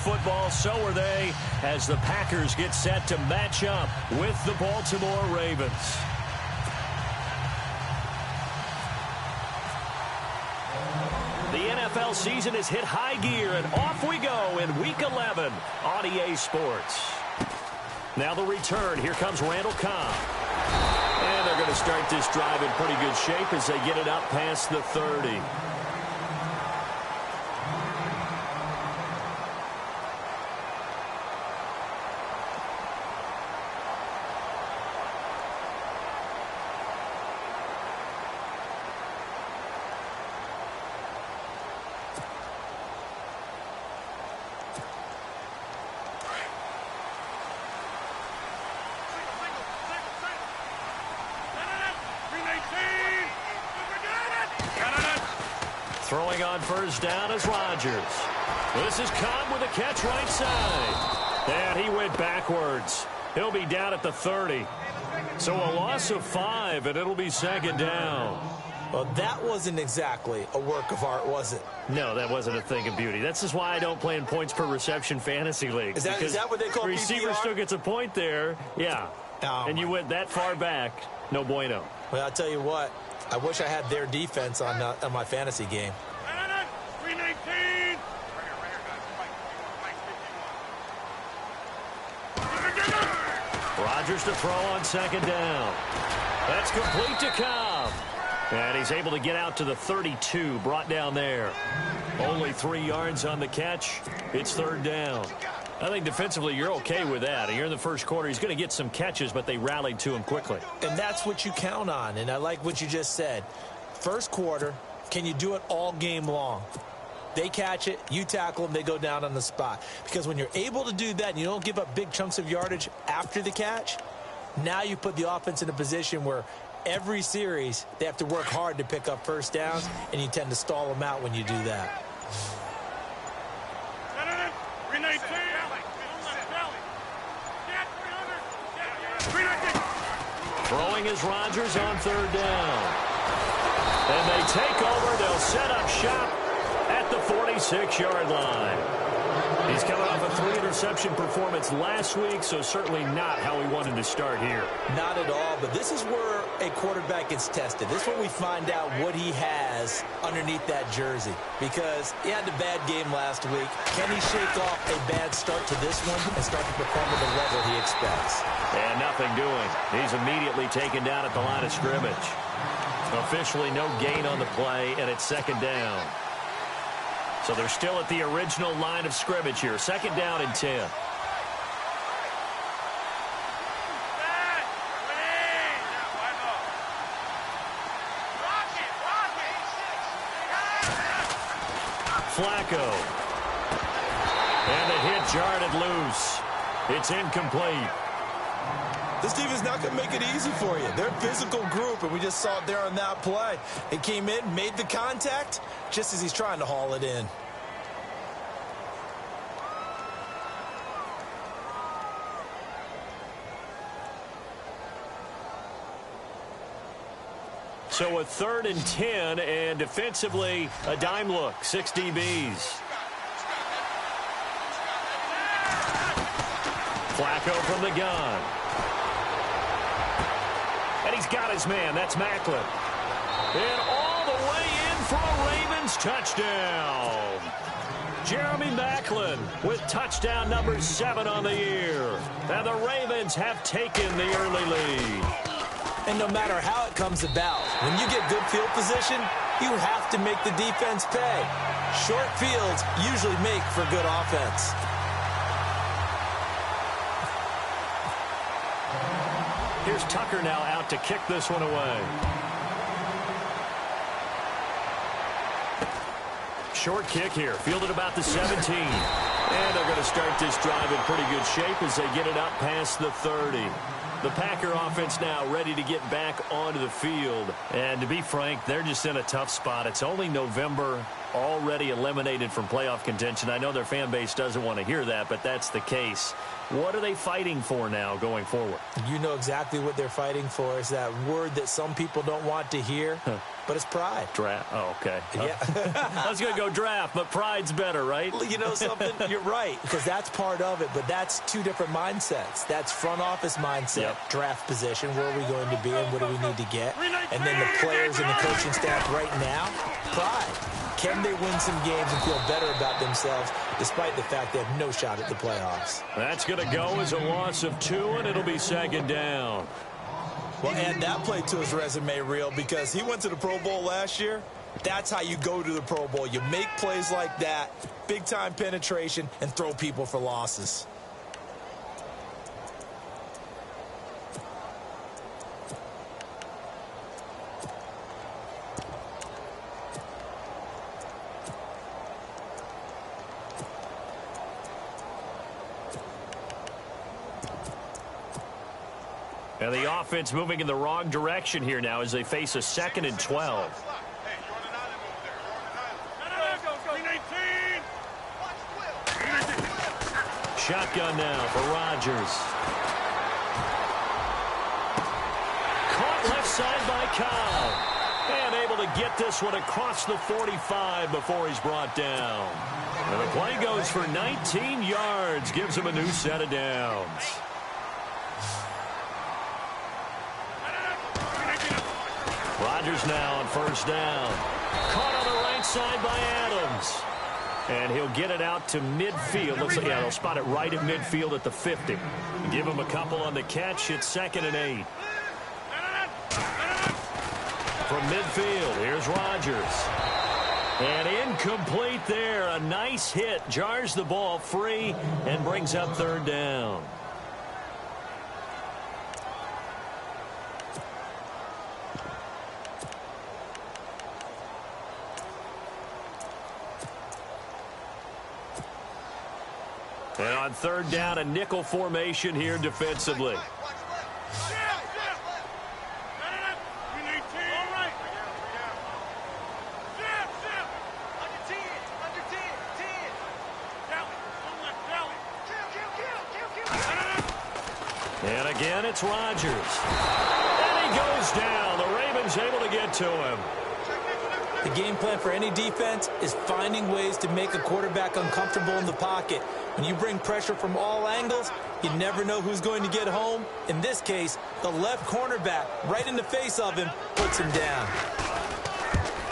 football. So are they as the Packers get set to match up with the Baltimore Ravens. The NFL season has hit high gear, and off we go in Week 11 on EA Sports. Now the return. Here comes Randall Cobb. And they're going to start this drive in pretty good shape as they get it up past the 30. Throwing on first down is Rodgers. This is Cobb with a catch right side. And he went backwards. He'll be down at the 30. So a loss of 5, and it'll be second down. Well, that wasn't exactly a work of art, was it? No, that wasn't a thing of beauty. That's just why I don't play in points per reception fantasy leagues. Is that what they call the receiver PPR? still gets a point there. Yeah. Oh, and you went that far back. No bueno. Well, I'll tell you what. I wish I had their defense on my fantasy game. 319. Rodgers to throw on second down. That's complete to Cobb. And he's able to get out to the 32, brought down there. Only 3 yards on the catch. It's third down. I think defensively you're okay with that. You're in the first quarter. He's going to get some catches, but they rallied to him quickly. And that's what you count on, and I like what you just said. First quarter, can you do it all game long? They catch it, you tackle them, they go down on the spot. Because when you're able to do that and you don't give up big chunks of yardage after the catch, now you put the offense in a position where every series they have to work hard to pick up first downs, and you tend to stall them out when you do that. 319. Throwing is Rodgers on third down. And they take over. They'll set up shop at the 46-yard line. He's coming off a 3-interception performance last week, so certainly not how he wanted to start here. Not at all, but this is where a quarterback gets tested. This is where we find out what he has underneath that jersey. Because he had a bad game last week. Can he shake off a bad start to this one and start to perform at the level he expects? And nothing doing. He's immediately taken down at the line of scrimmage. Officially no gain on the play, and it's second down. So they're still at the original line of scrimmage here. Second down and 10. Flacco. And the hit jarred loose. It's incomplete. This team is not going to make it easy for you. They're a physical group, and we just saw it there on that play. It came in, made the contact, just as he's trying to haul it in. So a 3rd and 10, and defensively a dime look. 6 DBs. Flacco from the gun. And he's got his man. That's Maclin. And all the way in for a Ravens touchdown. Jeremy Maclin with touchdown number 7 on the year. And the Ravens have taken the early lead. And no matter how it comes about, when you get good field position, you have to make the defense pay. Short fields usually make for good offense. Here's Tucker now out to kick this one away. Short kick here, fielded about the 17. And they're going to start this drive in pretty good shape as they get it up past the 30. The Packer offense now ready to get back onto the field. And to be frank, they're just in a tough spot. It's only November, already eliminated from playoff contention. I know their fan base doesn't want to hear that, but that's the case. What are they fighting for now going forward? You know exactly what they're fighting for. Is that word that some people don't want to hear, but it's pride. Draft. Oh, okay. Yeah. I was going to go draft, but pride's better, right? You know something? You're right, because that's part of it, but that's two different mindsets. That's front office mindset, draft position, where are we going to be and what do we need to get? And then the players and the coaching staff right now, pride. Can they win some games and feel better about themselves despite the fact they have no shot at the playoffs? That's going to go as a loss of 2, and it'll be second down. Well, add that play to his resume reel because he went to the Pro Bowl last year. That's how you go to the Pro Bowl. You make plays like that, big-time penetration, and throw people for losses. And the offense moving in the wrong direction here now as they face a 2nd and 12. Shotgun now for Rodgers. Caught left side by Cobb. And able to get this one across the 45 before he's brought down. And the play goes for 19 yards. Gives him a new set of downs. Rodgers now on first down. Caught on the right side by Adams. And he'll get it out to midfield. Looks like, they'll spot it right at midfield at the 50. Give him a couple on the catch. It's 2nd and 8. From midfield, here's Rodgers. And incomplete there. A nice hit. Jars the ball free and brings up 3rd down. And on 3rd down, a nickel formation here defensively. And again, it's Rodgers. And he goes down. The Ravens able to get to him. The game plan for any defense is finding ways to make a quarterback uncomfortable in the pocket. When you bring pressure from all angles, you never know who's going to get home. In this case, the left cornerback, right in the face of him, puts him down.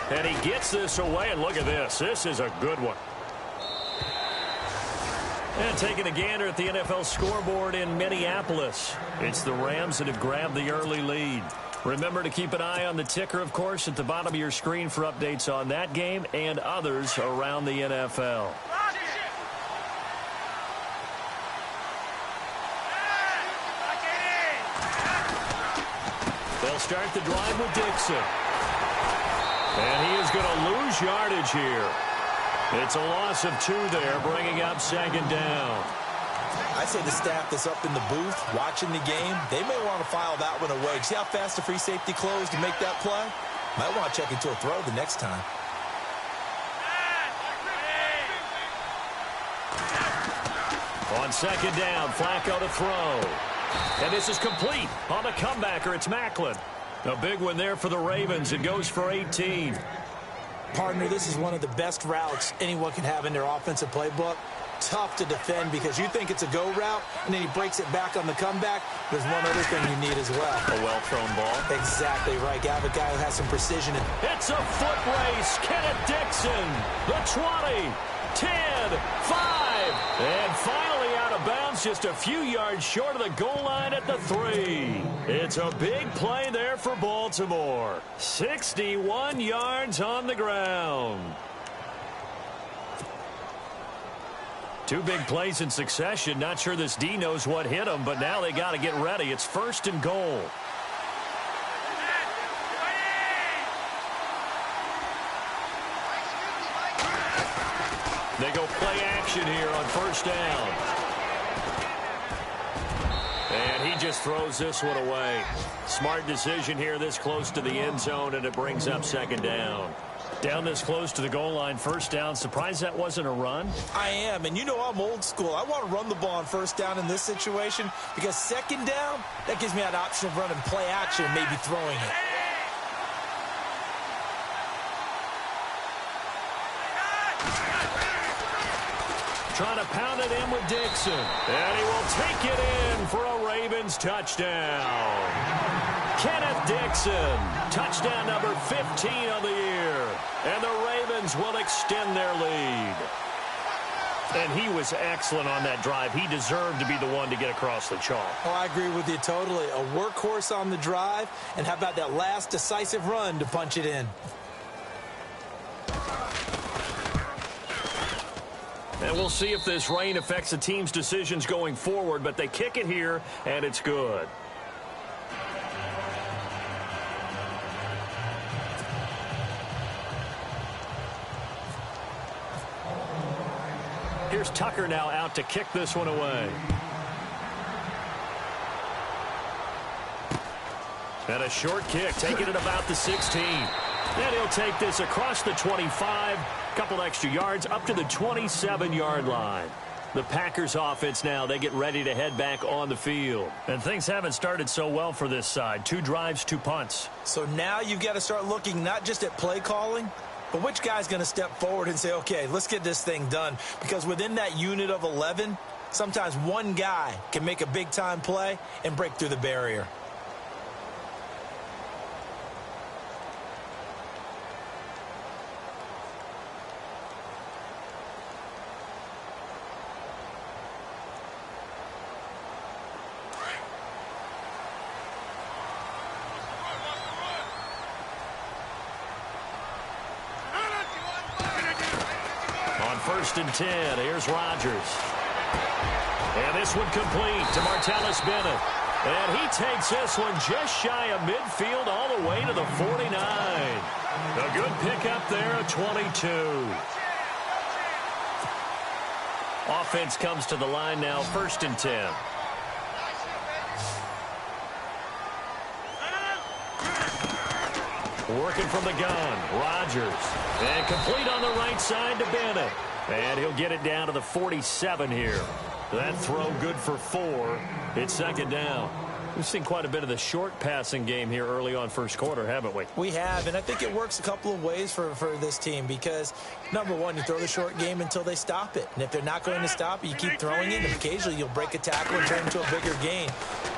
And he gets this away, and look at this. This is a good one. And taking a gander at the NFL scoreboard in Minneapolis. It's the Rams that have grabbed the early lead. Remember to keep an eye on the ticker, of course, at the bottom of your screen for updates on that game and others around the NFL. They'll start the drive with Dixon. And he is going to lose yardage here. It's a loss of 2 there, bringing up 2nd down. I say the staff that's up in the booth watching the game, they may want to file that one away. See how fast the free safety closed to make that play? Might want to check into a throw the next time. On 2nd down, Flacco to throw. And this is complete on the comebacker. It's Maclin. A big one there for the Ravens. It goes for 18. Partner, this is one of the best routes anyone can have in their offensive playbook. Tough to defend because you think it's a go route, and then he breaks it back on the comeback. There's one other thing you need as well. A well-thrown ball. Exactly right. You have a guy who has some precision. It's a foot race. Kenneth Dixon. The 20, 10, 5. And finally out of bounds, just a few yards short of the goal line at the 3. It's a big play there for Baltimore. 61 yards on the ground. 2 big plays in succession. Not sure this D knows what hit him, but now they got to get ready. It's 1st and goal. They go play action here on 1st down. And he just throws this one away. Smart decision here this close to the end zone, and it brings up second down. Down this close to the goal line, first down. Surprised that wasn't a run? I am, and you know I'm old school. I want to run the ball on first down in this situation because second down, that gives me that option of running play action and maybe throwing it. Trying to pound it in with Dixon. And he will take it in for a Ravens touchdown. Kenneth Dixon, touchdown number 15 of the year. And the Ravens will extend their lead. And he was excellent on that drive. He deserved to be the one to get across the chalk. Oh, I agree with you totally. A workhorse on the drive. And how about that last decisive run to punch it in? And we'll see if this rain affects the team's decisions going forward, but they kick it here, and it's good. Here's Tucker now out to kick this one away. And a short kick, taking it about the 16. And he'll take this across the 25, couple extra yards, up to the 27-yard line. The Packers offense now, they get ready to head back on the field. And things haven't started so well for this side. 2 drives, 2 punts. So now you've got to start looking not just at play calling, but which guy's going to step forward and say, okay, let's get this thing done. Because within that unit of 11, sometimes one guy can make a big-time play and break through the barrier. First and 10. Here's Rodgers. And this one complete to Martellus Bennett. And he takes this one just shy of midfield all the way to the 49. A good pickup there at 22. Offense comes to the line now, first and 10. Working from the gun, Rodgers. And complete on the right side to Bennett. And he'll get it down to the 47 here. That throw good for 4. It's second down. We've seen quite a bit of the short passing game here early on first quarter, haven't we? We have, and I think it works a couple of ways for this team because, number one, you throw the short game until they stop it. And if they're not going to stop it, you keep throwing it, and occasionally you'll break a tackle and turn it into a bigger gain.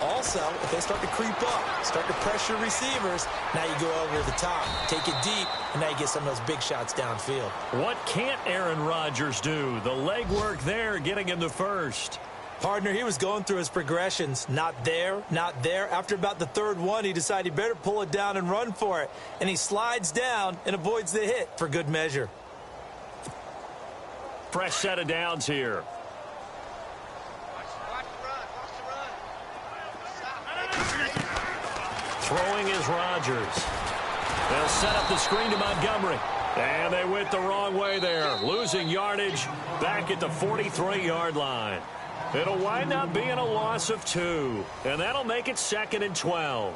Also, if they start to creep up, start to pressure receivers, now you go over the top, take it deep, and now you get some of those big shots downfield. What can't Aaron Rodgers do? The legwork there, getting him the first. Partner, he was going through his progressions. Not there, not there. After about the third one, he decided he better pull it down and run for it. And he slides down and avoids the hit for good measure. Fresh set of downs here. Throwing is Rodgers. They'll set up the screen to Montgomery. And they went the wrong way there. Losing yardage back at the 43-yard line. It'll wind up being a loss of 2. And that'll make it second and 12.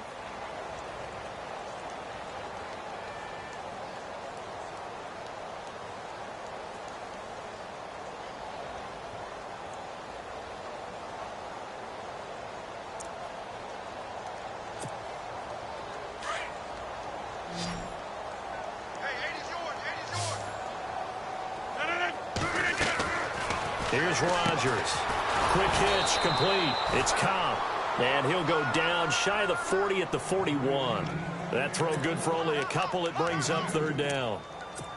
Here's Rodgers. Quick hitch, complete. It's Cobb. And he'll go down shy of the 40 at the 41. That throw good for only a couple. It brings up third down.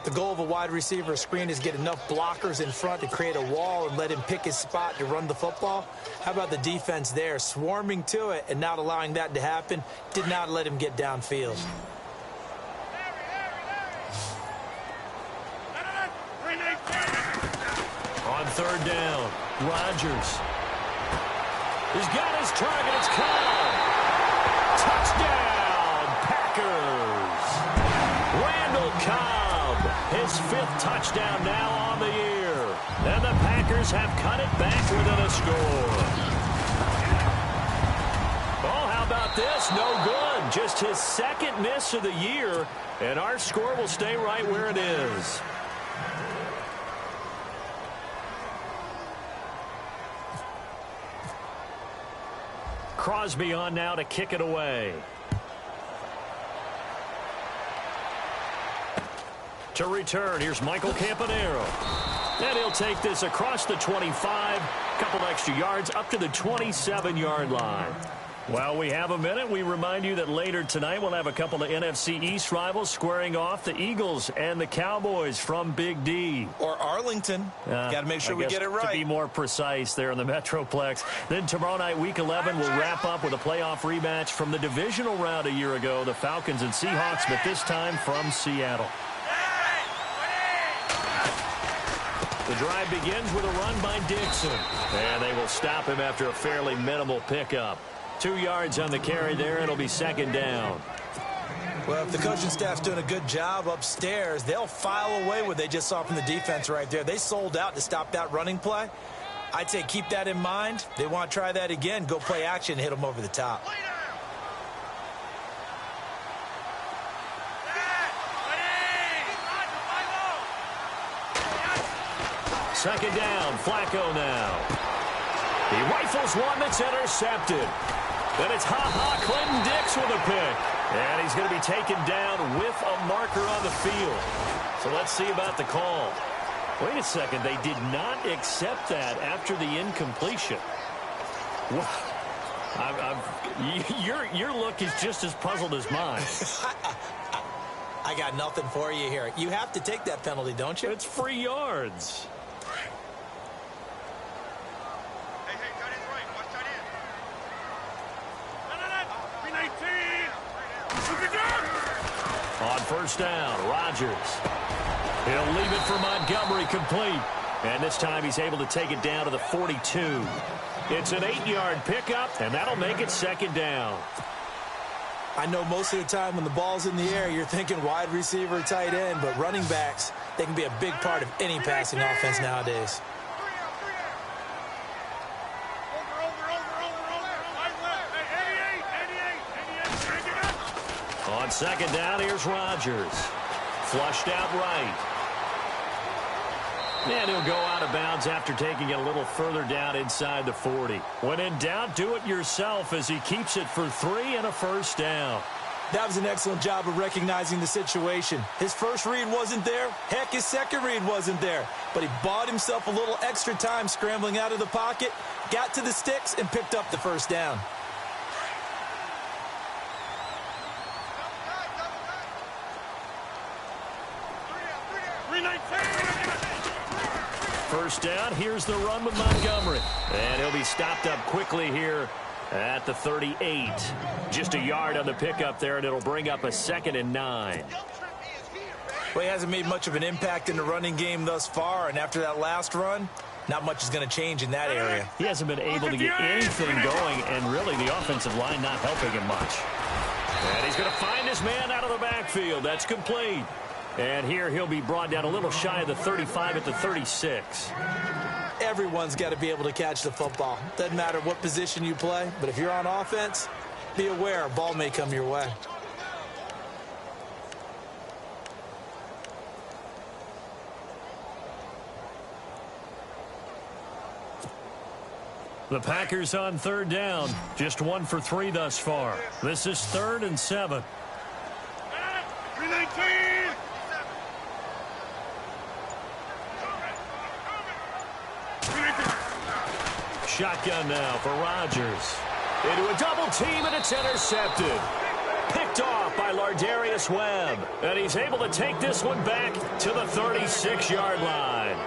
The goal of a wide receiver screen is get enough blockers in front to create a wall and let him pick his spot to run the football. How about the defense there? Swarming to it and not allowing that to happen. Did not let him get downfield. On third down, Rodgers. He's got his target. It's Cobb. Touchdown, Packers. Randall Cobb, his 5th touchdown now on the year. And the Packers have cut it back within a score. about this? No good. Just his second miss of the year, and our score will stay right where it is. Crosby on now to kick it away. To return, here's Michael Campanaro. And he'll take this across the 25, couple extra yards up to the 27-yard line. While we have a minute, we remind you that later tonight we'll have a couple of NFC East rivals squaring off, the Eagles and the Cowboys from Big D. Or Arlington. Got to make sure we get it right. To be more precise there in the Metroplex. Then tomorrow night, Week 11, we'll wrap up with a playoff rematch from the divisional round a year ago, the Falcons and Seahawks, but this time from Seattle. The drive begins with a run by Dixon. And they will stop him after a fairly minimal pickup. 2 yards on the carry there. It'll be second down. Well, if the coaching staff's doing a good job upstairs, they'll file away what they just saw from the defense right there. They sold out to stop that running play. I'd say keep that in mind. They want to try that again. Go play action, hit them over the top. Second down, Flacco now. He rifles one that's intercepted. Then it's Clinton Dix with a pick. And he's going to be taken down with a marker on the field. So let's see about the call. Wait a second. They did not accept that after the incompletion. Your look is just as puzzled as mine. I got nothing for you here. You have to take that penalty, don't you? It's free yards. On first down, Rodgers. He'll leave it for Montgomery complete. And this time he's able to take it down to the 42. It's an 8-yard pickup, and that'll make it second down. I know most of the time when the ball's in the air, you're thinking wide receiver, tight end, but running backs, they can be a big part of any passing offense nowadays. On second down, here's Rodgers. Flushed out right. And he'll go out of bounds after taking it a little further down inside the 40. When in doubt, do it yourself as he keeps it for 3 and a first down. That was an excellent job of recognizing the situation. His first read wasn't there. Heck, his second read wasn't there. But he bought himself a little extra time scrambling out of the pocket, got to the sticks, and picked up the first down. First down, here's the run with Montgomery. And he'll be stopped up quickly here at the 38. Just a yard on the pickup there, and it'll bring up a 2nd and 9. Well, he hasn't made much of an impact in the running game thus far, and after that last run, not much is going to change in that area. He hasn't been able to get anything going, and really the offensive line not helping him much. And he's going to find his man out of the backfield. That's complete. And here he'll be brought down a little shy of the 35 at the 36. Everyone's got to be able to catch the football. Doesn't matter what position you play, but if you're on offense, be aware a ball may come your way. The Packers on third down. Just 1 for 3 thus far. This is 3rd and 7. Shotgun now for Rodgers. Into a double team, and it's intercepted. Picked off by Lardarius Webb. And he's able to take this one back to the 36-yard line.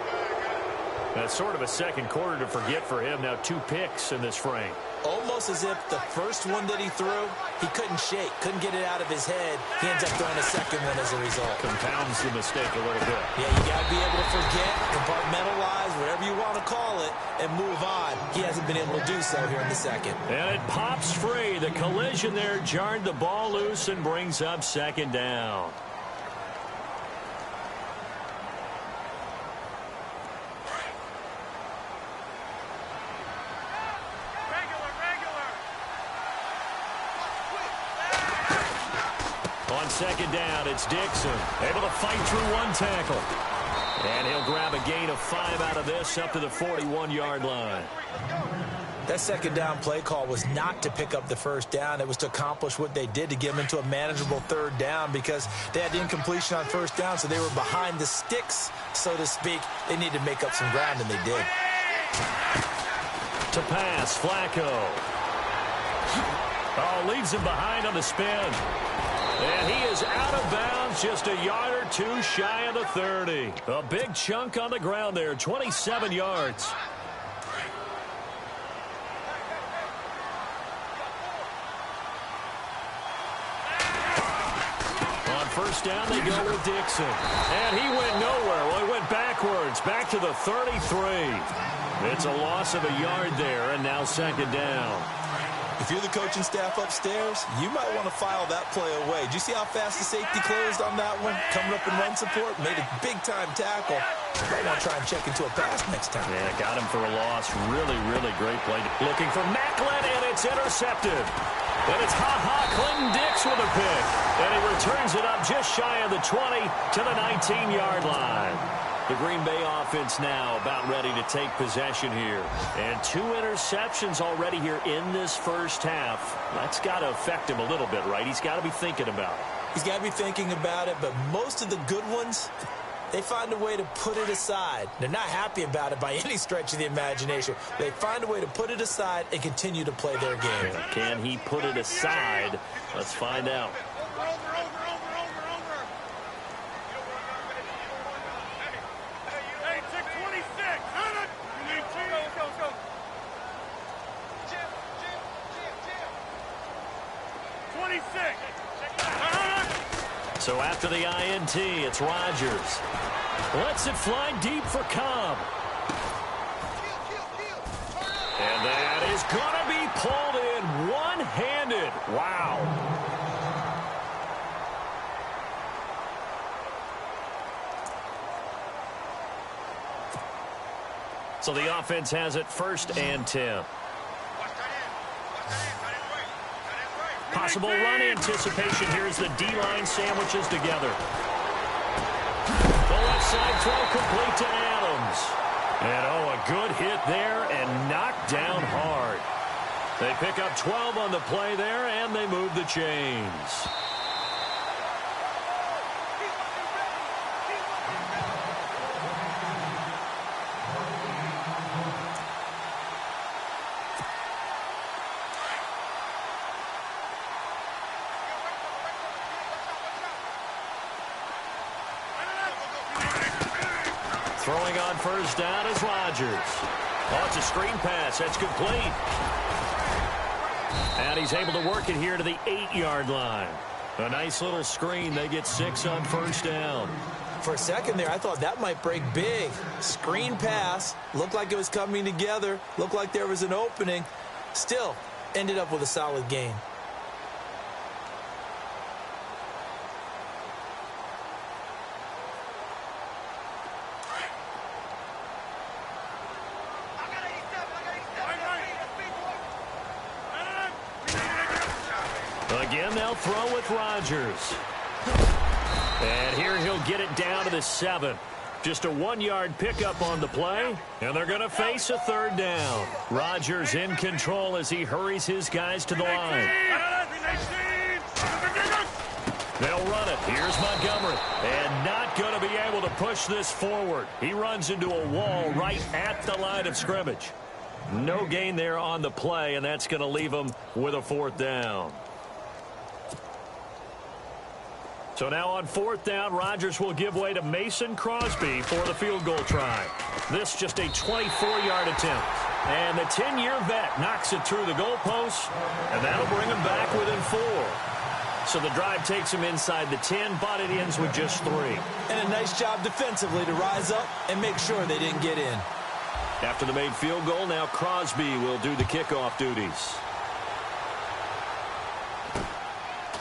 That's sort of a second quarter to forget for him. Now 2 picks in this frame. Almost as if the first one that he threw, he couldn't shake, couldn't get it out of his head. He ends up throwing a second one as a result. Compounds the mistake a little bit. Yeah, you got to be able to forget, compartmentalize, whatever you want to call it, and move on. He hasn't been able to do so here in the second. And it pops free. The collision there jarred the ball loose and brings up second down. On second down, it's Dixon. Able to fight through one tackle. And he'll grab a gain of 5 out of this up to the 41-yard line. That second down play call was not to pick up the first down. It was to accomplish what they did, to get them into a manageable third down, because they had the incompletion on first down, so they were behind the sticks, so to speak. They needed to make up some ground, and they did. To pass, Flacco. Oh, leaves him behind on the spin. And he is out of bounds, just a yard or two shy of the 30. A big chunk on the ground there, 27 yards. On first down, they go with Dixon. And he went nowhere. Well, he went backwards, back to the 33. It's a loss of a yard there, and now second down. If you're the coaching staff upstairs, you might want to file that play away. Do you see how fast the safety closed on that one? Coming up in run support, made a big-time tackle. You might want to try and check into a pass next time. Yeah, got him for a loss. Really, really great play. Looking for Macklin, and it's intercepted. And it's Clinton Dix with a pick. And he returns it up just shy of the 20 to the 19-yard line. The Green Bay offense now about ready to take possession here. And 2 interceptions already here in this first half. That's got to affect him a little bit, right? He's got to be thinking about it. He's got to be thinking about it, but most of the good ones, they find a way to put it aside. They're not happy about it by any stretch of the imagination. They find a way to put it aside and continue to play their game. Yeah, can he put it aside? Let's find out. So after the INT, it's Rodgers. Lets it fly deep for Cobb. And that is going to be pulled in one-handed. Wow. So the offense has it 1st and 10. Possible run anticipation here as the D-line sandwiches together. The left side throw complete to Adams. And a good hit there and knocked down hard. They pick up 12 on the play there, and they move the chains. Throwing on first down is Rodgers. Oh, it's a screen pass. That's complete. And he's able to work it here to the 8-yard line. A nice little screen. They get 6 on first down. For a second there, I thought that might break big. Screen pass. Looked like it was coming together. Looked like there was an opening. Still, ended up with a solid gain. Again, they'll throw with Rodgers. And here he'll get it down to the 7. Just a 1-yard pickup on the play, and they're going to face a 3rd down. Rodgers in control as he hurries his guys to the line. They'll run it. Here's Montgomery. And not going to be able to push this forward. He runs into a wall right at the line of scrimmage. No gain there on the play, and that's going to leave him with a 4th down. So now on 4th down, Rodgers will give way to Mason Crosby for the field goal try. This just a 24-yard attempt. And the 10-year vet knocks it through the goalpost, and that'll bring him back within 4. So the drive takes him inside the 10, but it ends with just 3. And a nice job defensively to rise up and make sure they didn't get in. After the made field goal, now Crosby will do the kickoff duties.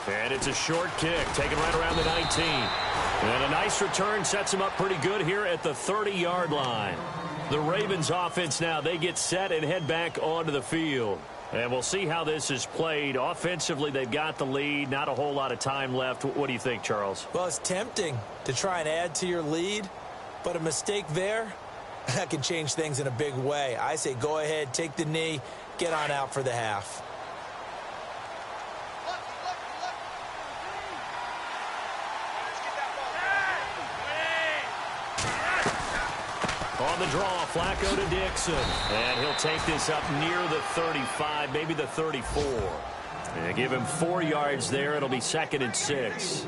And it's a short kick, taken right around the 19. And a nice return sets him up pretty good here at the 30-yard line. The Ravens offense now, they get set and head back onto the field. And we'll see how this is played. Offensively, they've got the lead. Not a whole lot of time left. What do you think, Charles? Well, it's tempting to try and add to your lead, but a mistake there, that can change things in a big way. I say go ahead, take the knee, get on out for the half. On the draw, Flacco to Dixon. And he'll take this up near the 35, maybe the 34. And give him 4 yards there. It'll be 2nd and 6.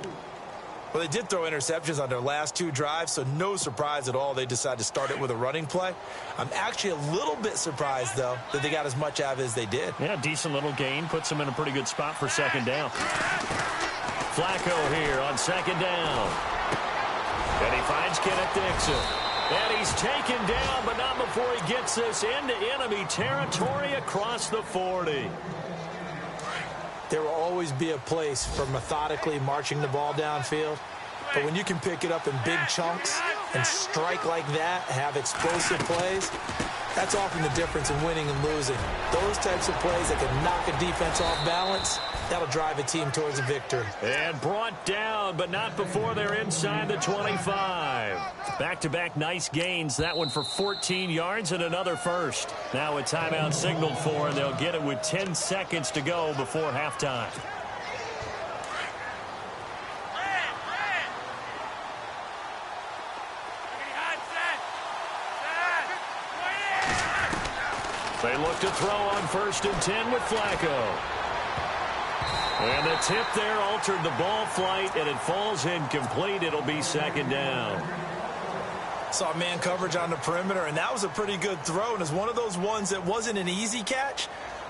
Well, they did throw interceptions on their last 2 drives, so no surprise at all they decided to start it with a running play. I'm actually a little bit surprised, though, that they got as much out of it as they did. Yeah, decent little gain. Puts them in a pretty good spot for 2nd down. Flacco here on 2nd down. And he finds Kenneth Dixon. And he's taken down, but not before he gets this into enemy territory across the 40. There will always be a place for methodically marching the ball downfield. But when you can pick it up in big chunks and strike like that, have explosive plays, that's often the difference in winning and losing. Those types of plays that can knock a defense off balance, that'll drive a team towards a victory. And brought down, but not before they're inside the 25. Back-to-back nice gains. That one for 14 yards and another first. Now a timeout signaled for, and they'll get it with 10 seconds to go before halftime. They look to throw on 1st and 10 with Flacco. And the tip there altered the ball flight, and it falls incomplete. It'll be 2nd down. Saw man coverage on the perimeter, and that was a pretty good throw. And it's one of those ones that wasn't an easy catch,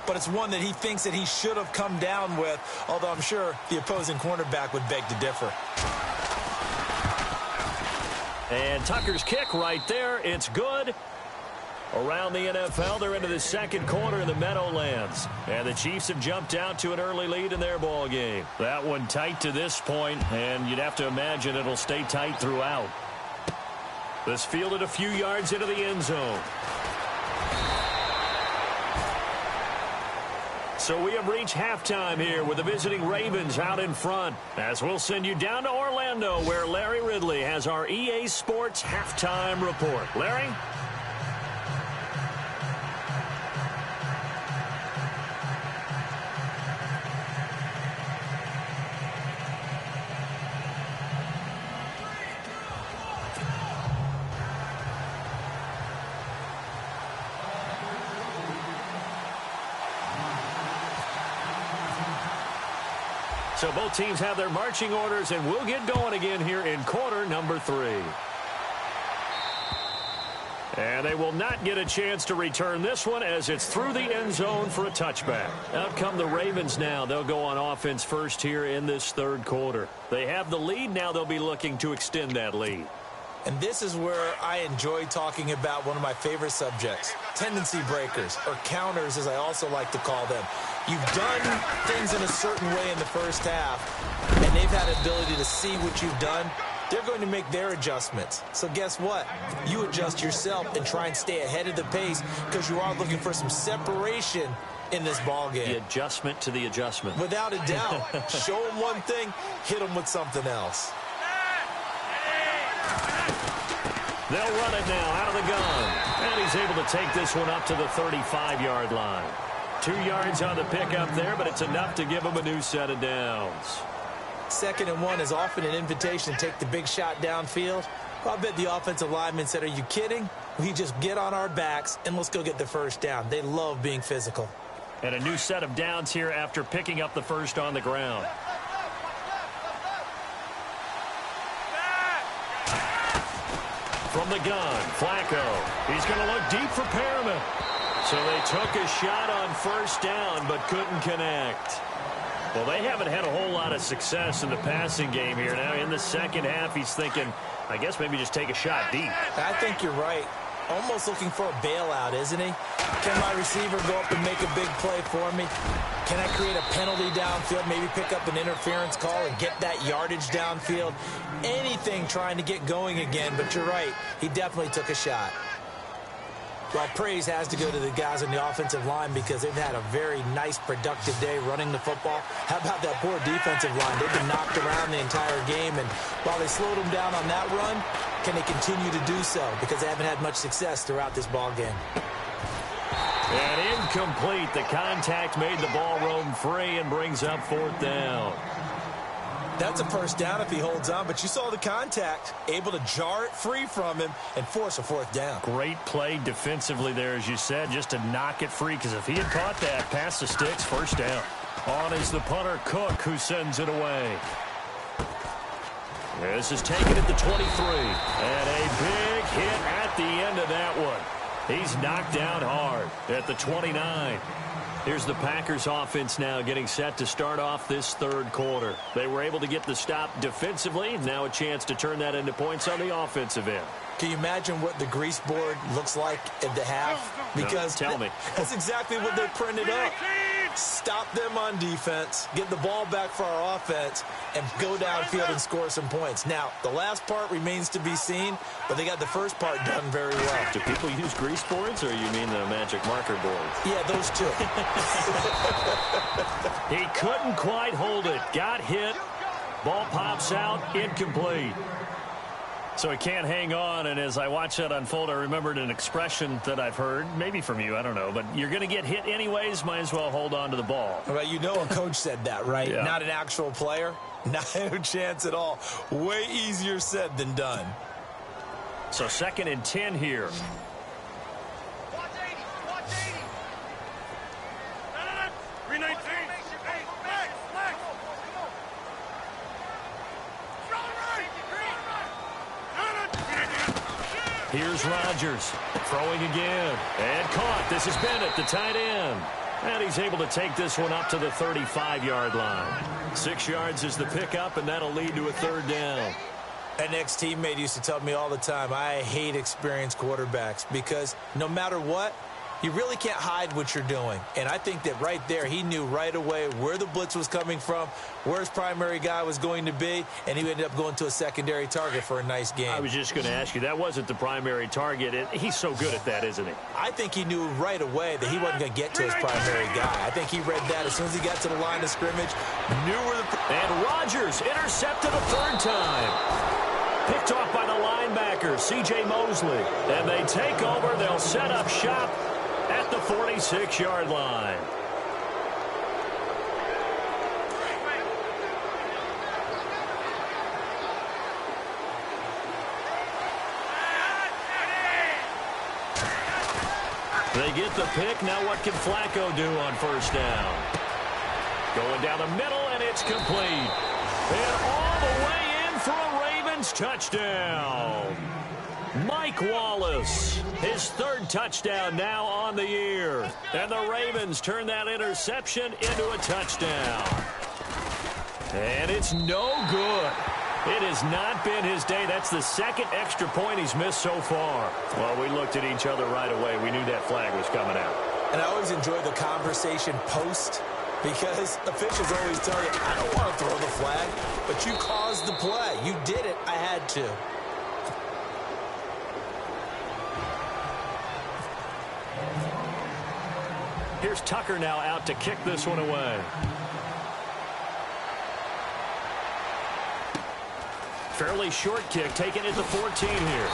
but it's one that he thinks that he should have come down with, although I'm sure the opposing cornerback would beg to differ. And Tucker's kick right there. It's good. Around the NFL, they're into the 2nd quarter in the Meadowlands. And the Chiefs have jumped out to an early lead in their ball game. That one tight to this point, and you'd have to imagine it'll stay tight throughout. This fielded a few yards into the end zone. So we have reached halftime here with the visiting Ravens out in front. As we'll send you down to Orlando, where Larry Ridley has our EA Sports halftime report. Larry? So both teams have their marching orders, and we'll get going again here in quarter number 3. And they will not get a chance to return this one as it's through the end zone for a touchback. Out come the Ravens now. They'll go on offense first here in this 3rd quarter. They have the lead. Now they'll be looking to extend that lead. And this is where I enjoy talking about one of my favorite subjects, tendency breakers, or counters as I also like to call them. You've done things in a certain way in the first half, and they've had the ability to see what you've done. They're going to make their adjustments. So guess what? You adjust yourself and try and stay ahead of the pace because you are looking for some separation in this ball game. The adjustment to the adjustment. Without a doubt. Show them one thing, hit them with something else. They'll run it now out of the gun. And he's able to take this one up to the 35-yard line. 2 yards on the pickup there, but it's enough to give him a new set of downs. 2nd and 1 is often an invitation to take the big shot downfield. Well, I bet the offensive lineman said, are you kidding? We just get on our backs and let's go get the first down. They love being physical. And a new set of downs here after picking up the first on the ground. From the gun, Flacco. He's going to look deep for Perriman. So they took a shot on 1st down but couldn't connect. Well, they haven't had a whole lot of success in the passing game here. Now in the 2nd half, he's thinking, I guess maybe just take a shot deep. I think you're right. Almost looking for a bailout, isn't he? Can my receiver go up and make a big play for me? Can I create a penalty downfield, maybe pick up an interference call and get that yardage downfield? Anything trying to get going again, but you're right. He definitely took a shot. Well, praise has to go to the guys on the offensive line because they've had a very nice, productive day running the football. How about that poor defensive line? They've been knocked around the entire game, and while they slowed them down on that run, can they continue to do so? Because they haven't had much success throughout this ball game. And incomplete. The contact made the ball roam free and brings up 4th down. That's a first down if he holds on, but you saw the contact, able to jar it free from him and force a 4th down. Great play defensively there, as you said, just to knock it free, because if he had caught that, past the sticks, first down. On is the punter, Cook, who sends it away. This is taken at the 23, and a big hit at the end of that one. He's knocked down hard at the 29. Here's the Packers offense now getting set to start off this 3rd quarter. They were able to get the stop defensively. Now a chance to turn that into points on the offensive end. Can you imagine what the grease board looks like at the half? Because no, tell me. That's exactly what they printed up. Stop them on defense, get the ball back for our offense, and go downfield and score some points. Now, the last part remains to be seen, but they got the first part done very well. Do people use grease boards, or you mean the magic marker board? Yeah, those two. He couldn't quite hold it. Got hit. Ball pops out. Incomplete. So he can't hang on, and as I watch that unfold, I remembered an expression that I've heard, maybe from you, I don't know, but you're going to get hit anyways, might as well hold on to the ball. Well, you know a coach said that, right? Yeah. Not an actual player. Not a chance at all. Way easier said than done. So 2nd and 10 here. Watch 80. Watch 80. No. 319. Here's Rodgers throwing again. And caught. This is Bennett, the tight end. And he's able to take this one up to the 35-yard line. 6 yards is the pickup, and that'll lead to a 3rd down. An ex-teammate used to tell me all the time, I hate experienced quarterbacks because no matter what, you really can't hide what you're doing. And I think that right there, he knew right away where the blitz was coming from, where his primary guy was going to be, and he ended up going to a secondary target for a nice game. I was just going to ask you, that wasn't the primary target. He's so good at that, isn't he? I think he knew right away that he wasn't going to get to his primary guy. I think he read that as soon as he got to the line of scrimmage, knew where the... And Rodgers intercepted a 3rd time. Picked off by the linebacker, C.J. Mosley. And they take over. They'll set up shop at the 46-yard line. They get the pick. Now what can Flacco do on 1st down? Going down the middle, and it's complete. And all the way in for a Ravens touchdown. Mike Wallace, his 3rd touchdown now on the year. And the Ravens turn that interception into a touchdown. And it's no good. It has not been his day. That's the 2nd extra point he's missed so far. Well, we looked at each other right away. We knew that flag was coming out. And I always enjoy the conversation post because officials always tell you, I don't want to throw the flag, but you caused the play. You did it. I had to. Here's Tucker now out to kick this one away. Fairly short kick, taken at the 14 here.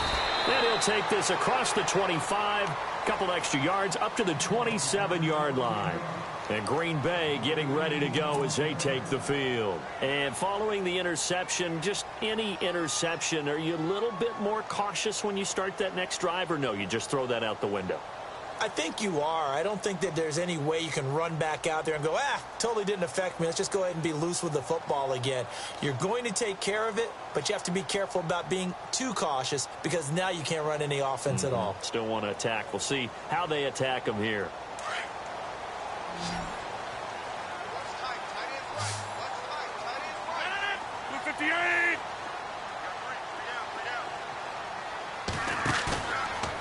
Then he'll take this across the 25, couple extra yards, up to the 27-yard line. And Green Bay getting ready to go as they take the field. And following the interception, just any interception, are you a little bit more cautious when you start that next drive, or no, you just throw that out the window? I think you are. I don't think that there's any way you can run back out there and go, totally didn't affect me. Let's just go ahead and be loose with the football again. You're going to take care of it, but you have to be careful about being too cautious because now you can't run any offense at all. Still want to attack. We'll see how they attack them here.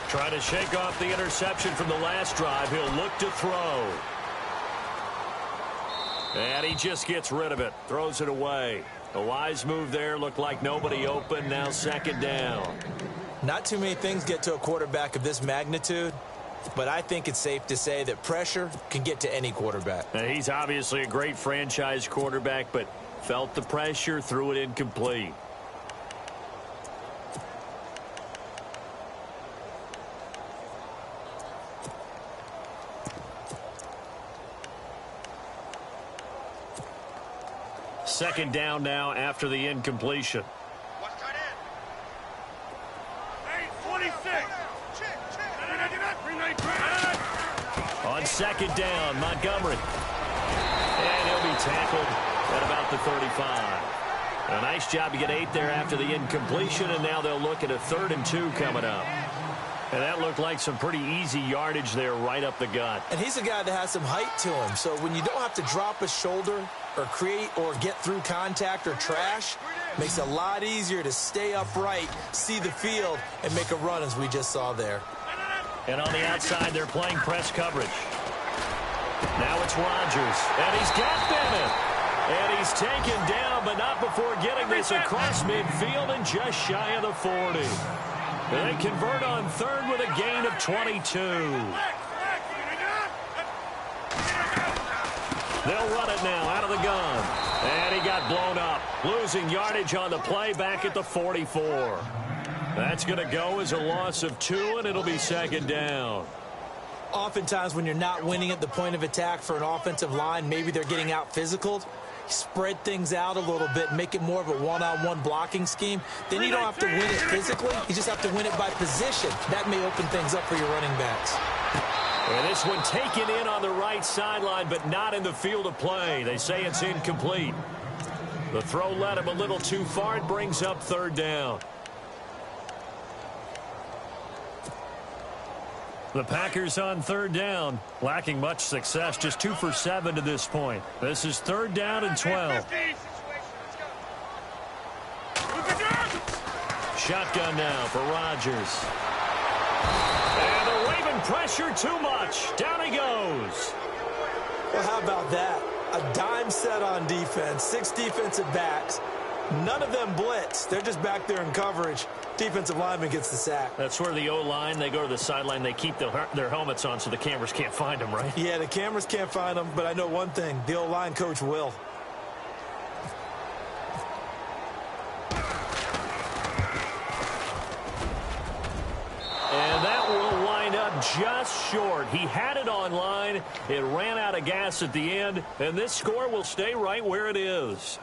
Trying to shake off the interception from the last drive. He'll look to throw. And he just gets rid of it. Throws it away. A wise move there. Looked like nobody open. Now 2nd down. Not too many things get to a quarterback of this magnitude but I think it's safe to say that pressure can get to any quarterback. Now, he's obviously a great franchise quarterback, but felt the pressure, threw it incomplete. Second down now after the incompletion. Watch tight end. Hey, 26. On second down, Montgomery. And he'll be tackled at about the 35. A nice job to get 8 there after the incompletion, and now they'll look at a 3rd and 2 coming up. And that looked like some pretty easy yardage there right up the gut. And he's a guy that has some height to him, so when you don't have to drop a shoulder or create or get through contact or trash, makes it a lot easier to stay upright, see the field, and make a run as we just saw there. And on the outside, they're playing press coverage. Now it's Rodgers, and he's got Bennett. And he's taken down, but not before getting this across midfield and just shy of the 40. They convert on 3rd with a gain of 22. They'll run it now out of the gun. And he got blown up, losing yardage on the play back at the 44. That's going to go as a loss of 2, and it'll be 2nd down. Oftentimes when you're not winning at the point of attack for an offensive line, maybe they're getting out physical. Spread things out a little bit, make it more of a one-on-one blocking scheme. Then you don't have to win it physically. You just have to win it by position. That may open things up for your running backs. And this one taken in on the right sideline, but not in the field of play. They say it's incomplete. The throw led him a little too far. It brings up 3rd down. The Packers on 3rd down, lacking much success, just 2 for 7 to this point. This is 3rd down and 12. Shotgun now for Rodgers. And the Raven pressure too much. Down he goes. Well, how about that? A dime set on defense, 6 defensive backs. None of them blitz. They're just back there in coverage. Defensive lineman gets the sack. That's where the O-line, they go to the sideline, they keep their helmets on so the cameras can't find them, right? Yeah, the cameras can't find them, but I know one thing. The O-line coach will. And that will wind up just short. He had it on line. It ran out of gas at the end, and this score will stay right where it is.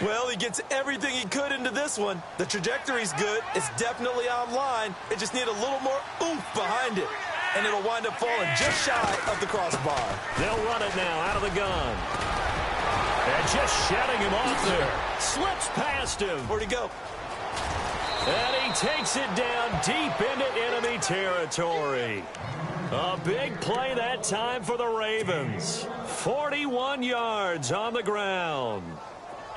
Well, he gets everything he could into this one. The trajectory's good. It's definitely online. It just needs a little more oomph behind it. And it'll wind up falling just shy of the crossbar. They'll run it now out of the gun. And just shutting him off there. Slips past him. Where'd he go? And he takes it down deep into enemy territory. A big play that time for the Ravens. 41 yards on the ground.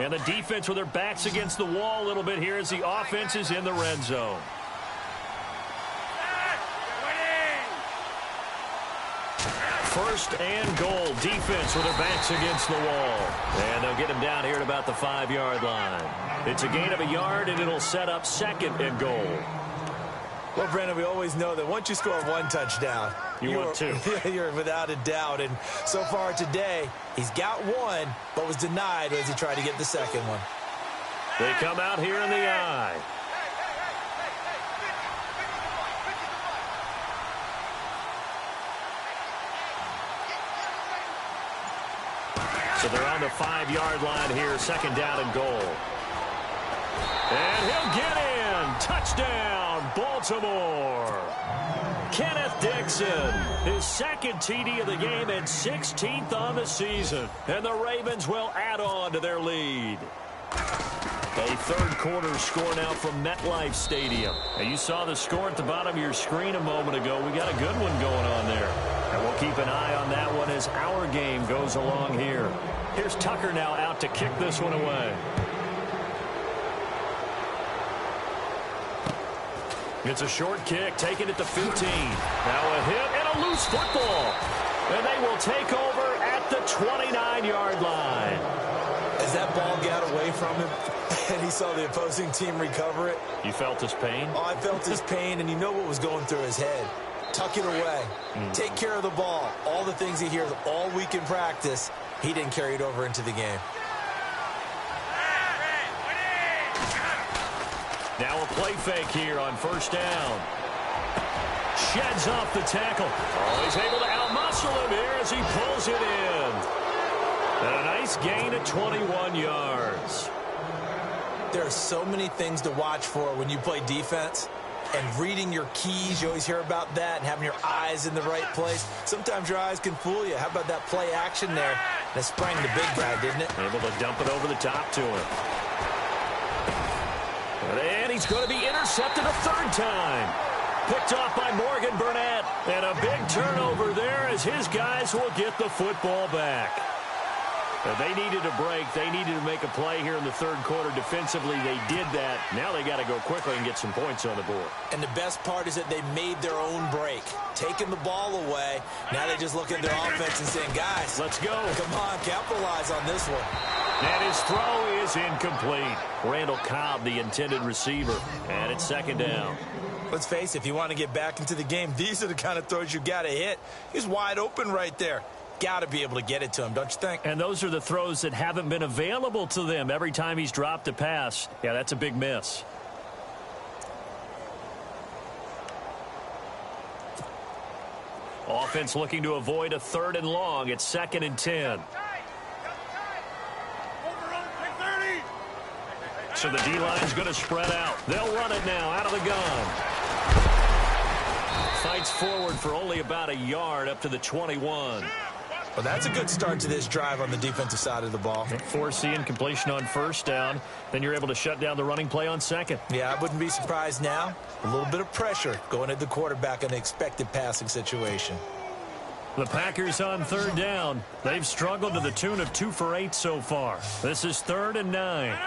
And the defense with their backs against the wall a little bit here as the offense is in the red zone. First and goal. Defense with their backs against the wall. And they'll get him down here at about the 5-yard line. It's a gain of a yard, and it'll set up 2nd and goal. Well, Brandon, we always know that once you score 1 touchdown, want 2. You're without a doubt. And so far today, he's got 1, but was denied as he tried to get the 2nd one. They come out here in the eye. So they're on the 5-yard line here, 2nd down and goal. And he'll get in. Touchdown, Baltimore. Kenneth Dixon, his 2nd TD of the game and 16th on the season. And the Ravens will add on to their lead. A 3rd quarter score now from MetLife Stadium. Now you saw the score at the bottom of your screen a moment ago. We got a good one going on there. And we'll keep an eye on that one as our game goes along here. Here's Tucker now out to kick this one away. It's a short kick, taken at the 15. Now a hit and a loose football. And they will take over at the 29-yard line. As that ball got away from him and he saw the opposing team recover it. You felt his pain? Oh, I felt his pain, and you know what was going through his head. tuck it away, take care of the ball. All the things he hears all week in practice, he didn't carry it over into the game. Now a play fake here on first down. Sheds off the tackle. Oh, he's able to outmuscle him here as he pulls it in. And a nice gain of 21 yards. There are so many things to watch for when you play defense. And reading your keys, you always hear about that, and having your eyes in the right place. Sometimes your eyes can fool you. How about that play action there? That sprang the big guy, didn't it? Able to dump it over the top to him. And he's going to be intercepted a third time. Picked off by Morgan Burnett. And a big turnover there as his guys will get the football back. They needed a break. They needed to make a play here in the third quarter. Defensively, they did that. Now they got to go quickly and get some points on the board. And the best part is that they made their own break. Taking the ball away. Now they just look at their offense and saying, guys, let's go. Come on, capitalize on this one. And his throw is incomplete. Randall Cobb, the intended receiver. And it's second down. Let's face it, if you want to get back into the game, these are the kind of throws you got to hit. He's wide open right there. Got to be able to get it to him, don't you think? And those are the throws that haven't been available to them every time he's dropped a pass. Yeah, that's a big miss. Offense looking to avoid a third and long. It's 2nd and 10. So the D-line's going to spread out. They'll run it now out of the gun. Fights forward for only about a yard up to the 21. Well, that's a good start to this drive on the defensive side of the ball. Foreseeing completion on first down. Then you're able to shut down the running play on second. Yeah, I wouldn't be surprised now. A little bit of pressure going at the quarterback in the expected passing situation. The Packers on third down. They've struggled to the tune of 2 for 8 so far. This is 3rd and 9.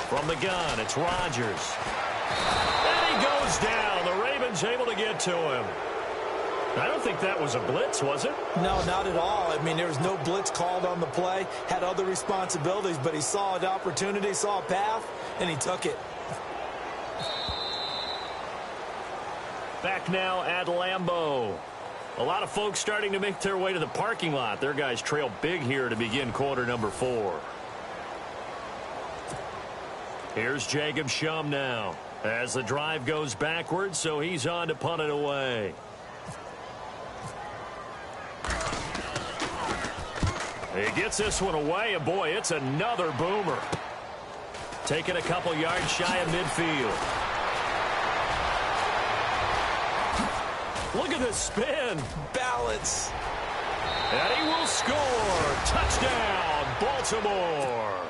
From the gun, it's Rodgers. And he goes down. The Ravens able to get to him. I don't think that was a blitz, was it? No, not at all. I mean, there was no blitz called on the play. Had other responsibilities, but he saw an opportunity, saw a path, and he took it. Back now at Lambeau. A lot of folks starting to make their way to the parking lot. Their guys trail big here to begin quarter number 4. Here's Jacob Shum now as the drive goes backwards, so he's on to punt it away. He gets this one away, and boy, it's another boomer. Taking a couple yards shy of midfield. Look at the spin. Balance. And he will score. Touchdown, Baltimore.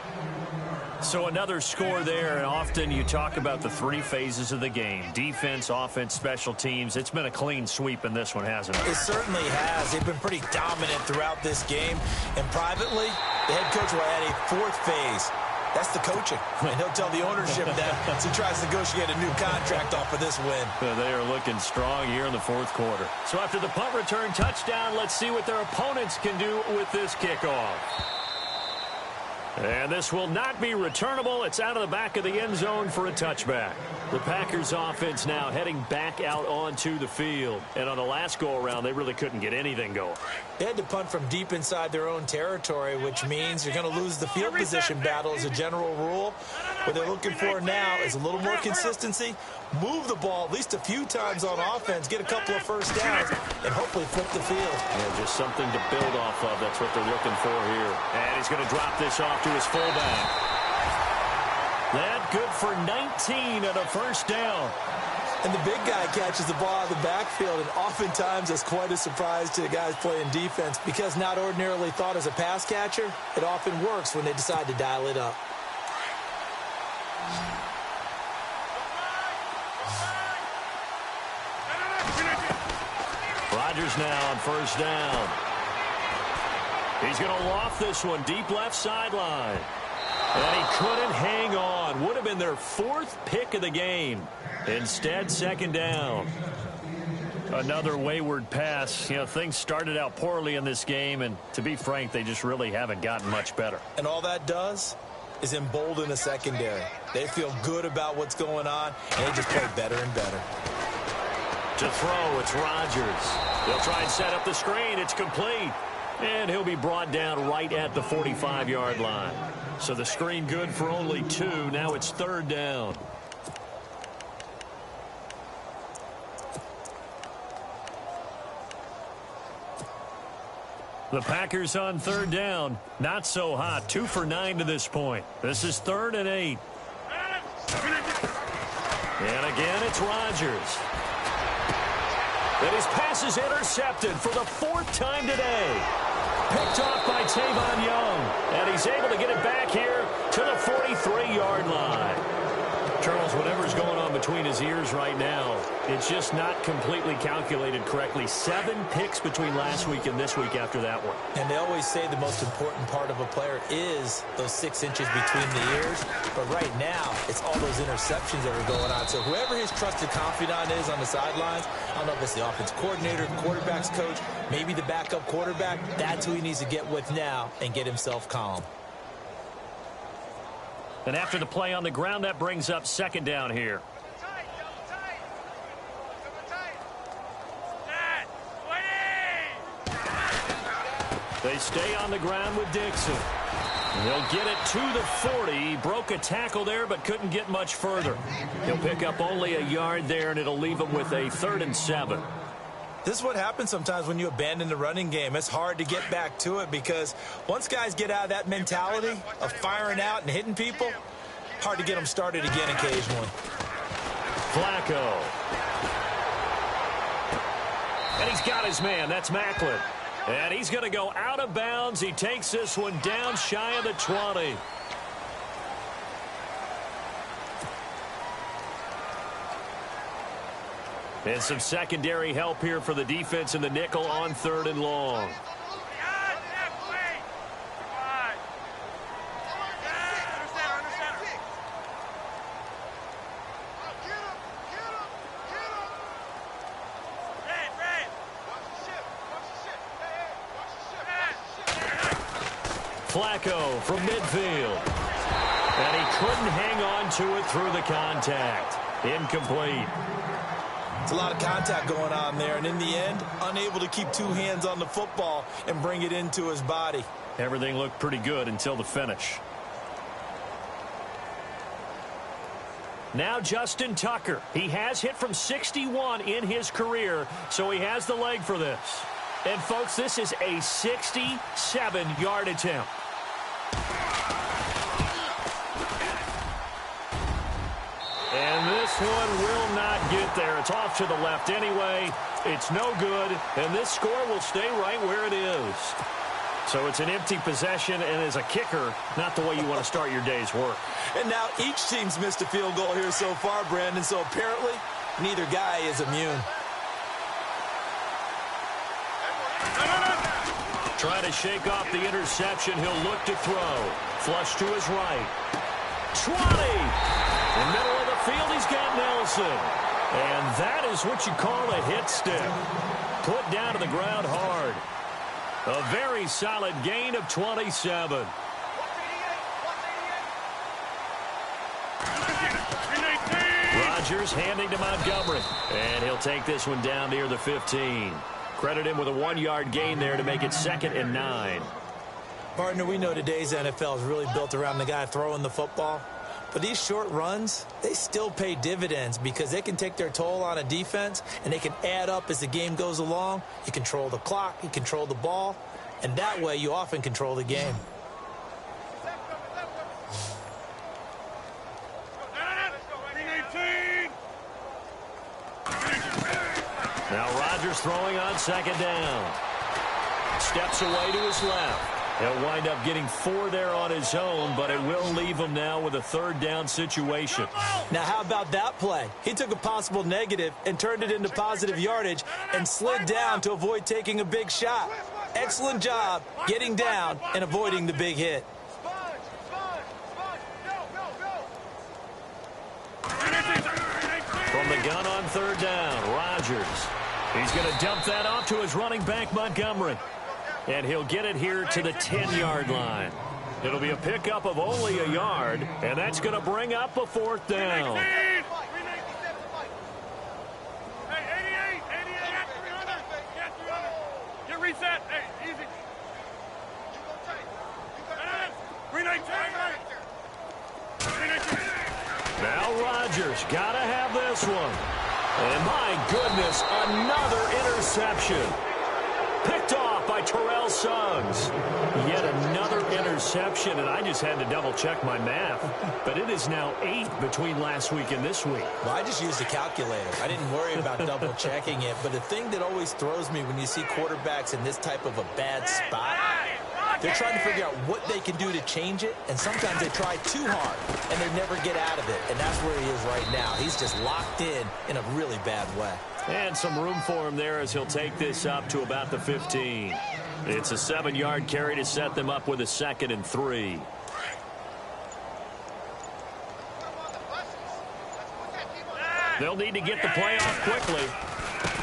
So another score there, and often you talk about the 3 phases of the game. Defense, offense, special teams. It's been a clean sweep in this one, hasn't it? It certainly has. They've been pretty dominant throughout this game. And privately, the head coach will add a 4th phase. That's the coaching. And he'll tell the ownership that as he tries to negotiate a new contract off of this win. They are looking strong here in the 4th quarter. So after the punt return touchdown, let's see what their opponents can do with this kickoff. And this will not be returnable. It's out of the back of the end zone for a touchback. The Packers offense now heading back out onto the field. And on the last go-around, they really couldn't get anything going. They had to punt from deep inside their own territory, which means you're going to lose the field position battle as a general rule. What they're looking for now is a little more consistency, move the ball at least a few times on offense, get a couple of first downs, and hopefully flip the field. Yeah, just something to build off of. That's what they're looking for here. And he's going to drop this off to his fullback. That good for 19 and a first down. And the big guy catches the ball out of the backfield, and oftentimes it's quite a surprise to the guys playing defense because not ordinarily thought as a pass catcher, it often works when they decide to dial it up. Rodgers now on first down. He's going to loft this one deep left sideline. And he couldn't hang on. Would have been their 4th pick of the game. Instead, second down. Another wayward pass. You know, things started out poorly in this game, and to be frank, they just really haven't gotten much better. And all that does is embolden a secondary. They feel good about what's going on, and they just play better and better. To throw, it's Rodgers. They'll try and set up the screen. It's complete. And he'll be brought down right at the 45-yard line. So the screen good for only 2. Now it's 3rd down. The Packers on 3rd down. Not so hot. 2 for 9 to this point. This is 3rd and 8. And again, it's Rodgers. And his pass is intercepted for the 4th time today. Picked off by Tavon Young. And he's able to get it back here to the 43-yard line. Charles, whatever's going on between his ears right now, it's just not completely calculated correctly. 7 picks between last week and this week after that one. And they always say the most important part of a player is those 6 inches between the ears. But right now, it's all those interceptions that are going on. So whoever his trusted confidant is on the sidelines, I don't know if it's the offense coordinator, quarterback's coach, maybe the backup quarterback, that's who he needs to get with now and get himself calm. And after the play on the ground, that brings up 2nd down here. They stay on the ground with Dixon. He'll get it to the 40. He broke a tackle there but couldn't get much further. He'll pick up only a yard there, and it'll leave him with a 3rd and 7. This is what happens sometimes when you abandon the running game. It's hard to get back to it because once guys get out of that mentality of firing out and hitting people, hard to get them started again occasionally. Flacco. And he's got his man. That's Maclin. And he's going to go out of bounds. He takes this one down shy of the 20. And some secondary help here for the defense in the nickel on 3rd and long. Flacco from midfield. And he couldn't hang on to it through the contact. Incomplete. It's a lot of contact going on there, and in the end, unable to keep 2 hands on the football and bring it into his body. Everything looked pretty good until the finish. Now Justin Tucker. He has hit from 61 in his career, so he has the leg for this. And, folks, this is a 67-yard attempt. And this one will not get there. It's off to the left anyway. It's no good, and this score will stay right where it is. So it's an empty possession, and as a kicker, not the way you want to start your day's work. And now each team's missed a field goal here so far, Brandon, so apparently neither guy is immune. Trying to shake off the interception. He'll look to throw. Flush to his right. 20! In the middle of the field, he's got Nelson. And that is what you call a hit stick. Put down to the ground hard. A very solid gain of 27. Rodgers handing to Montgomery. And he'll take this one down near the 15. Credit him with a 1-yard gain there to make it 2nd and 9. Partner, we know today's NFL is really built around the guy throwing the football. But these short runs, they still pay dividends because they can take their toll on a defense and they can add up as the game goes along. You control the clock, you control the ball, and that way you often control the game. Now Rodgers throwing on 2nd down. Steps away to his left. He'll wind up getting 4 there on his own, but it will leave him now with a 3rd down situation. Now, how about that play? He took a possible negative and turned it into positive yardage and slid down to avoid taking a big shot. Excellent job getting down and avoiding the big hit. From the gun on 3rd down, Rodgers. He's going to dump that off to his running back, Montgomery. And he'll get it here to the 10-yard line. It'll be a pickup of only a yard, and that's going to bring up a 4th down. Hey, 88, 88, get 300. Get 300. Get reset. Hey, easy. Green 18. Now Rodgers got to have this one. And my goodness, another interception. Picked off by Terrell Suggs. Yet another interception, and I just had to double-check my math. But it is now 8 between last week and this week. Well, I just used a calculator. I didn't worry about double-checking it. But the thing that always throws me when you see quarterbacks in this type of a bad spot, they're trying to figure out what they can do to change it, and sometimes they try too hard, and they never get out of it. And that's where he is right now. He's just locked in a really bad way. And some room for him there as he'll take this up to about the 15. It's a 7-yard carry to set them up with a 2nd and 3. They'll need to get the play off quickly.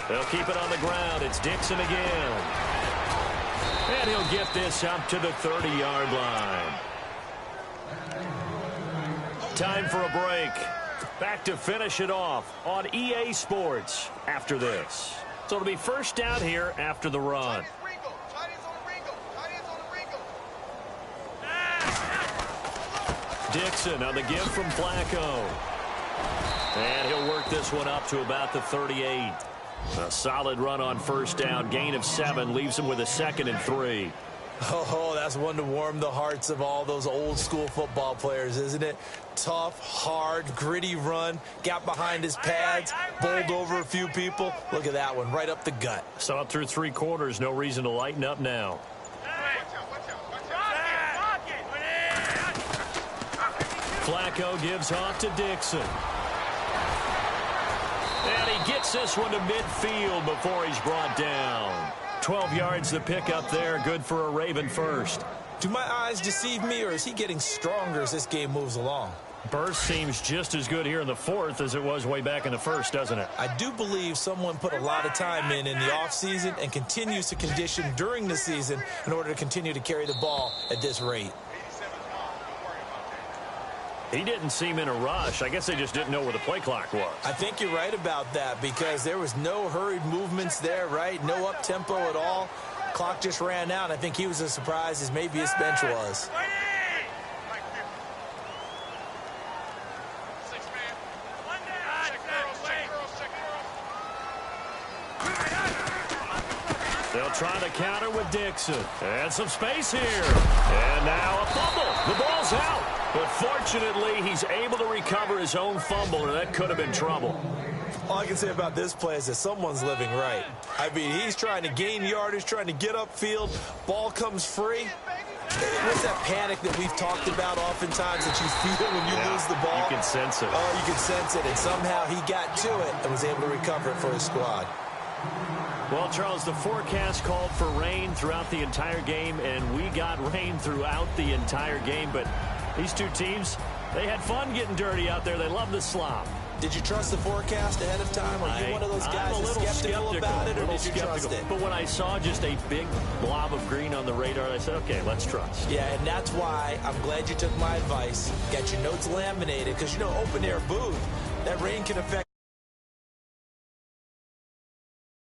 They'll keep it on the ground. It's Dixon again. And he'll get this up to the 30-yard line. Time for a break. Back to finish it off on EA Sports after this. So it'll be 1st down here after the run. Dixon on the give from Flacco. And he'll work this one up to about the 38. A solid run on 1st down. Gain of 7 leaves him with a 2nd and 3. Oh, that's one to warm the hearts of all those old-school football players, isn't it? Tough, hard, gritty run. Got behind his pads, bowled over a few people. Look at that one, right up the gut. So up through 3 quarters, no reason to lighten up now. Flacco gives off to Dixon. And he gets this one to midfield before he's brought down. 12 yards the pickup there. Good for a Raven first. Do my eyes deceive me, or is he getting stronger as this game moves along? Burst seems just as good here in the 4th as it was way back in the 1st, doesn't it? I do believe someone put a lot of time in the offseason and continues to condition during the season in order to continue to carry the ball at this rate. He didn't seem in a rush. I guess they just didn't know where the play clock was. I think you're right about that because there was no hurried movements there, right? No up-tempo at all. Clock just ran out. I think he was as surprised as maybe his bench was. They'll try to counter with Dixon. And some space here. And now a fumble. The ball's out. But fortunately, he's able to recover his own fumble, or that could have been trouble. All I can say about this play is that someone's living right. I mean, he's trying to gain yardage, trying to get upfield. Ball comes free. What's that panic that we've talked about oftentimes that you feel when you lose the ball? You can sense it. Oh, you can sense it. And somehow he got to it and was able to recover it for his squad. Well, Charles, the forecast called for rain throughout the entire game, and we got rain throughout the entire game. But these two teams, they had fun getting dirty out there. They love the slop. Did you trust the forecast ahead of time? Are you one of those guys that's skeptical about it, or did you trust it? But when I saw just a big blob of green on the radar, I said, okay, let's trust. Yeah, and that's why I'm glad you took my advice. Got your notes laminated, because, you know, open-air booth, that rain can affect